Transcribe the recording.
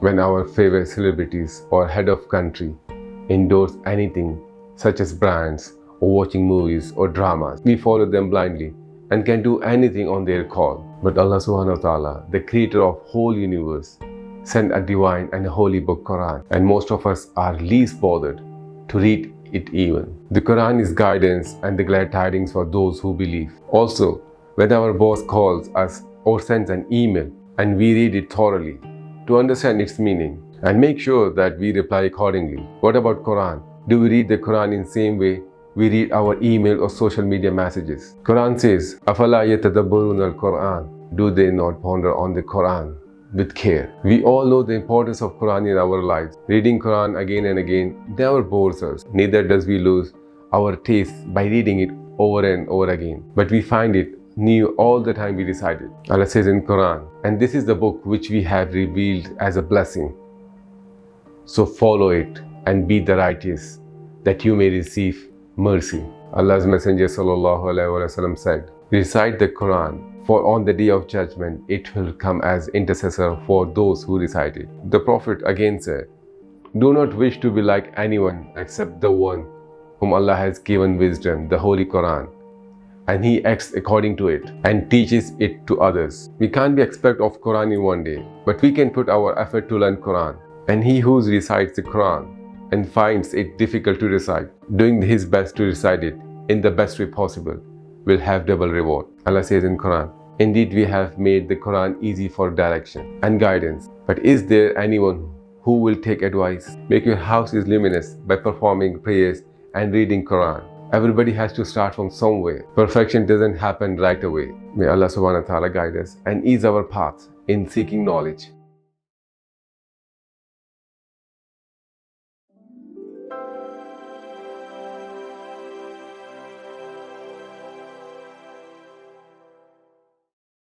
When our favorite celebrities or head of country endorse anything such as brands or watching movies or dramas, we follow them blindly and can do anything on their call. But Allah subhanahu wa ta'ala, the creator of whole universe, sent a divine and a holy book Quran, and most of us are least bothered to read it even. The Quran is guidance and the glad tidings for those who believe. Also, when our boss calls us or sends an email and we read it thoroughly to understand its meaning and make sure that we reply accordingly. What about Quran? Do we read the Quran in same way we read our email or social media messages? Quran says, "Afala yatadabbaruna al-Quran." Do they not ponder on the Quran with care? We all know the importance of Quran in our lives. Reading Quran again and again never bores us. Neither does we lose our taste by reading it over and over again. But we find it new all the time we recite it. Allah says in Quran, and this is the book which we have revealed as a blessing. So follow it and be the righteous, that you may receive mercy. Allah's Messenger sallallahu alaihi wasallam said, recite the Quran, for on the day of judgment it will come as intercessor for those who recite it. The Prophet again said, do not wish to be like anyone except the one whom Allah has given wisdom, the Holy Quran, and he acts according to it and teaches it to others. We can't be expert of Quran in one day, but we can put our effort to learn Quran. And he who recites the Quran and finds it difficult to recite, doing his best to recite it in the best way possible, will have double reward. Allah says in Quran, indeed we have made the Quran easy for direction and guidance. But is there anyone who will take advice? Make your house is luminous by performing prayers and reading Quran. Everybody has to start from somewhere. Perfection doesn't happen right away. May Allah subhanahu wa ta'ala guide us and ease our path in seeking knowledge.